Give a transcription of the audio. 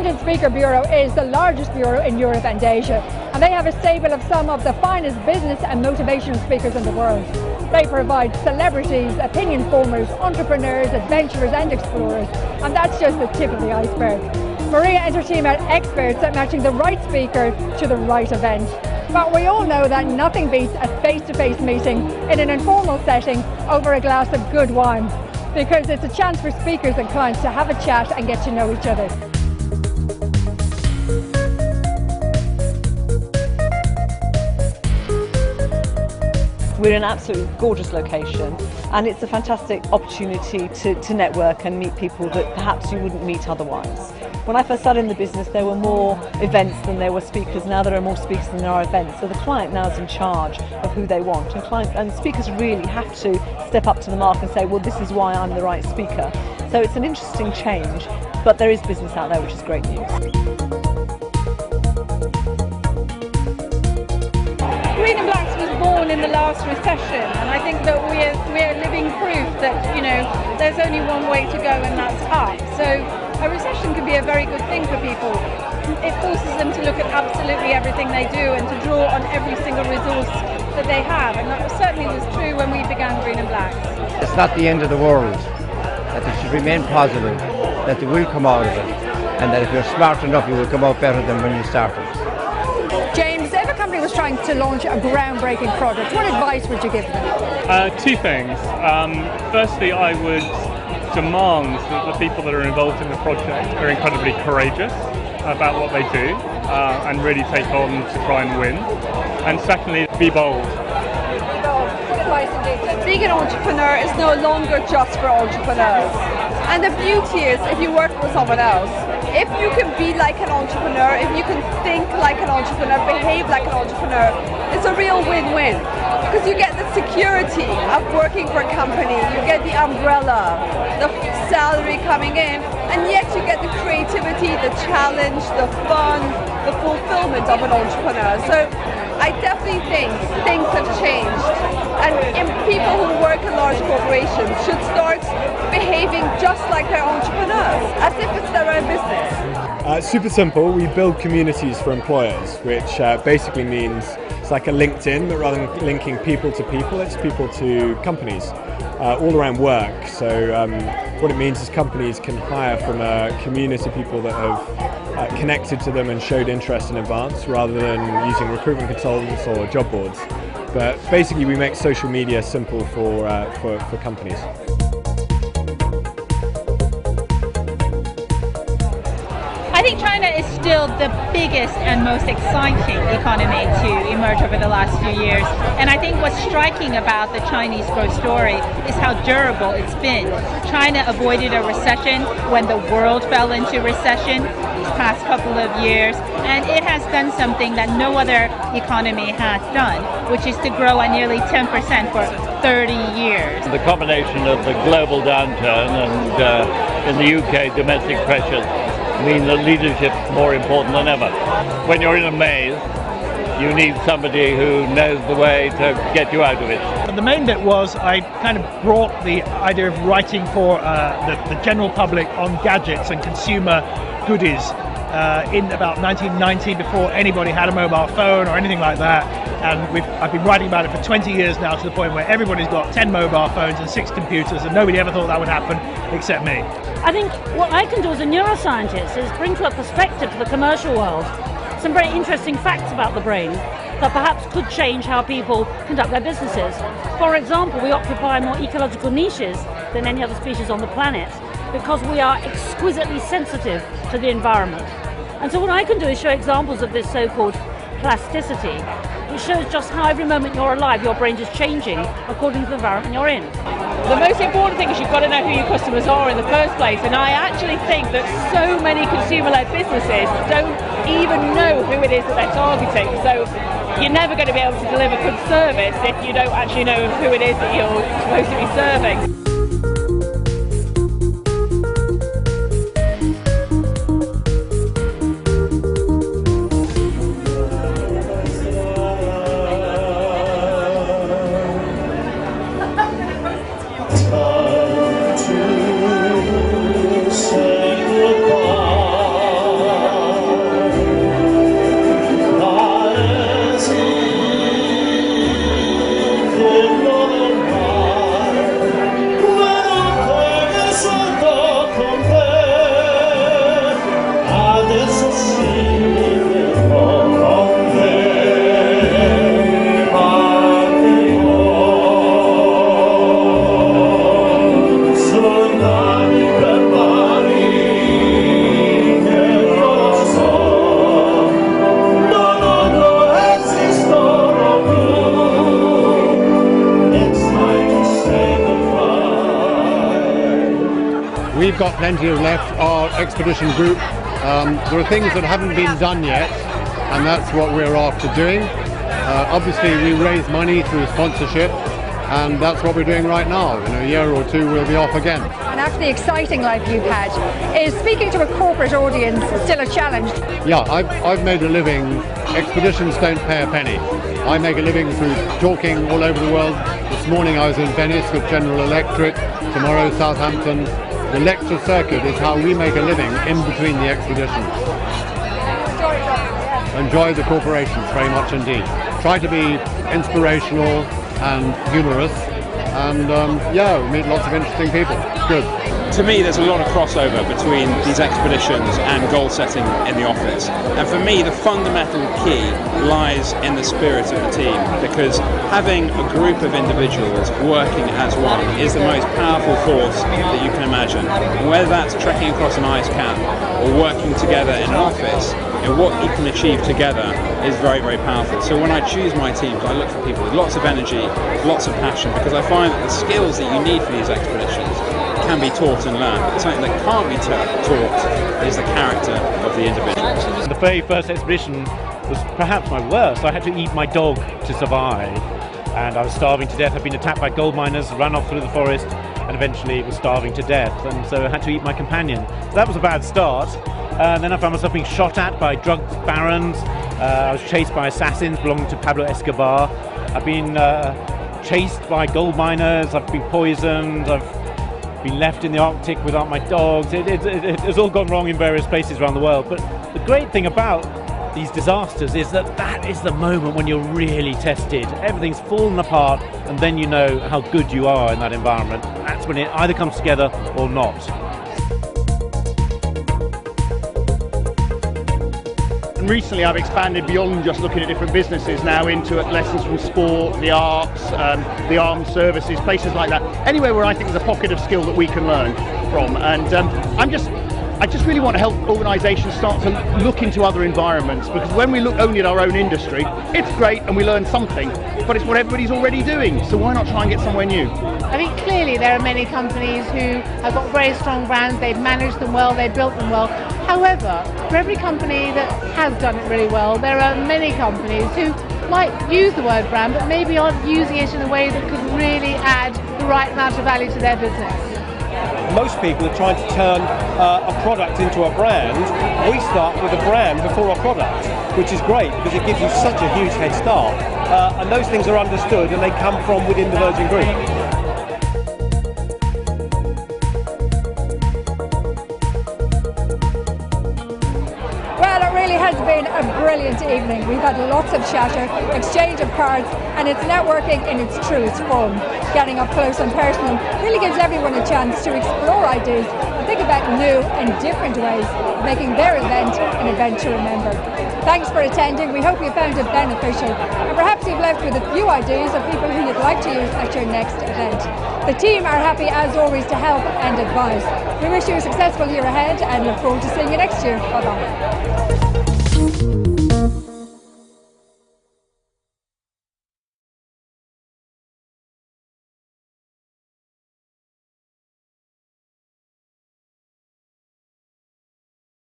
London Speaker Bureau is the largest bureau in Europe and Asia, and they have a stable of some of the finest business and motivational speakers in the world. They provide celebrities, opinion formers, entrepreneurs, adventurers and explorers, and that's just the tip of the iceberg. Maria and her team are experts at matching the right speaker to the right event. But we all know that nothing beats a face-to-face meeting in an informal setting over a glass of good wine, because it's a chance for speakers and clients to have a chat and get to know each other. We're in an absolutely gorgeous location, and it's a fantastic opportunity to network and meet people that perhaps you wouldn't meet otherwise. When I first started in the business, there were more events than there were speakers. Now there are more speakers than there are events. So the client now is in charge of who they want, and speakers really have to step up to the mark and say, well, this is why I'm the right speaker. So it's an interesting change, but there is business out there, which is great news. Green and Blacks was born in the last recession, and I think that we're living proof that, you know, there's only one way to go, and that's up. So a recession can be a very good thing for people. It forces them to look at absolutely everything they do and to draw on every single resource that they have, and that certainly was true when we began Green and Blacks. It's not the end of the world, that they should remain positive, that they will come out of it, and that if you're smart enough you will come out better than when you started. James, if a company was trying to launch a groundbreaking product, what advice would you give them? Two things. Firstly, I would demand that the people that are involved in the project are incredibly courageous about what they do and really take on to try and win. And secondly, be bold. What advice would you give? Being an entrepreneur is no longer just for entrepreneurs. And the beauty is, if you work for someone else, if you can be like an entrepreneur, if you can think like an entrepreneur, behave like an entrepreneur, it's a real win-win. Because you get the security of working for a company, you get the umbrella, the salary coming in, and yet you get the creativity, the challenge, the fun, the fulfillment of an entrepreneur. So I definitely think things have changed, and people who work in large corporations should start behaving just like they're entrepreneurs, as if it's their own business. Super simple. We build communities for employers, which basically means it's like a LinkedIn, but rather than linking people to people, it's people to companies all around work. So what it means is companies can hire from a community of people that have connected to them and showed interest in advance, rather than using recruitment consultants or job boards. But basically we make social media simple for companies. I think China is still the biggest and most exciting economy to emerge over the last few years. And I think what's striking about the Chinese growth story is how durable it's been. China avoided a recession when the world fell into recession these past couple of years. And it has done something that no other economy has done, which is to grow at nearly 10% for 30 years. The combination of the global downturn and in the UK domestic pressures mean that leadership is more important than ever. When you're in a maze, you need somebody who knows the way to get you out of it. And the main bit was I kind of brought the idea of writing for the general public on gadgets and consumer goodies in about 1990, before anybody had a mobile phone or anything like that. And I've been writing about it for 20 years now, to the point where everybody's got 10 mobile phones and 6 computers, and nobody ever thought that would happen except me. I think what I can do as a neuroscientist is bring to a perspective to the commercial world some very interesting facts about the brain that perhaps could change how people conduct their businesses. For example, we occupy more ecological niches than any other species on the planet because we are exquisitely sensitive to the environment. And so what I can do is show examples of this so-called plasticity, which shows just how every moment you're alive, your brain is changing according to the environment you're in. The most important thing is you've got to know who your customers are in the first place, and I actually think that so many consumer-led businesses don't even know who it is that they're targeting. So you're never going to be able to deliver good service if you don't actually know who it is that you're supposed to be serving. we've got plenty of left. Our expedition group, there are things that haven't been done yet, and that's what we're after doing. Obviously, we raise money through sponsorship, and that's what we're doing right now. In a year or two, we'll be off again. And after the exciting life you've had, is speaking to a corporate audience still a challenge? Yeah, I've made a living. Expeditions don't pay a penny. I make a living through talking all over the world. This morning I was in Venice with General Electric, tomorrow Southampton. The lecture circuit is how we make a living in between the expeditions. Enjoy the corporations very much indeed. Try to be inspirational and humorous, and yeah, we meet lots of interesting people. Good. To me, there's a lot of crossover between these expeditions and goal setting in the office. And for me, the fundamental key lies in the spirit of the team, because having a group of individuals working as one is the most powerful force that you can imagine. Whether that's trekking across an ice cap or working together in an office, what you can achieve together is very, very powerful. So when I choose my teams, I look for people with lots of energy, lots of passion, because I find that the skills that you need for these expeditions can be taught and learned, but something that can't be taught is the character of the individual. The very first expedition was perhaps my worst. I had to eat my dog to survive, and I was starving to death. I'd been attacked by gold miners, ran off through the forest, and eventually was starving to death, and so I had to eat my companion. So that was a bad start. Then I found myself being shot at by drug barons. I was chased by assassins belonging to Pablo Escobar. I've been chased by gold miners. I've been poisoned. I've been left in the Arctic without my dogs. It's all gone wrong in various places around the world. But the great thing about these disasters is that is the moment when you're really tested. Everything's fallen apart, and then you know how good you are in that environment. That's when it either comes together or not. And recently I've expanded beyond just looking at different businesses now into lessons from sport, the arts, the armed services, places like that. Anywhere where I think there's a pocket of skill that we can learn from. And I just really want to help organisations start to look into other environments, because when we look only at our own industry, it's great and we learn something, but it's what everybody's already doing, so why not try and get somewhere new? I think clearly there are many companies who have got very strong brands, they've managed them well, they've built them well. However, for every company that has done it really well, there are many companies who might use the word brand, but maybe aren't using it in a way that could really add the right amount of value to their business. Most people are trying to turn a product into a brand. We start with a brand before a product, which is great because it gives you such a huge head start. And those things are understood and they come from within the Virgin Group. Has been a brilliant evening. We've had lots of chatter, exchange of cards, and it's networking in its truest form. Getting up close and personal really gives everyone a chance to explore ideas and think about new and different ways of making their event an event to remember. Thanks for attending. We hope you found it beneficial, and perhaps you've left with a few ideas of people who you'd like to use at your next event. The team are happy as always to help and advise. We wish you a successful year ahead and look forward to seeing you next year. Bye-bye.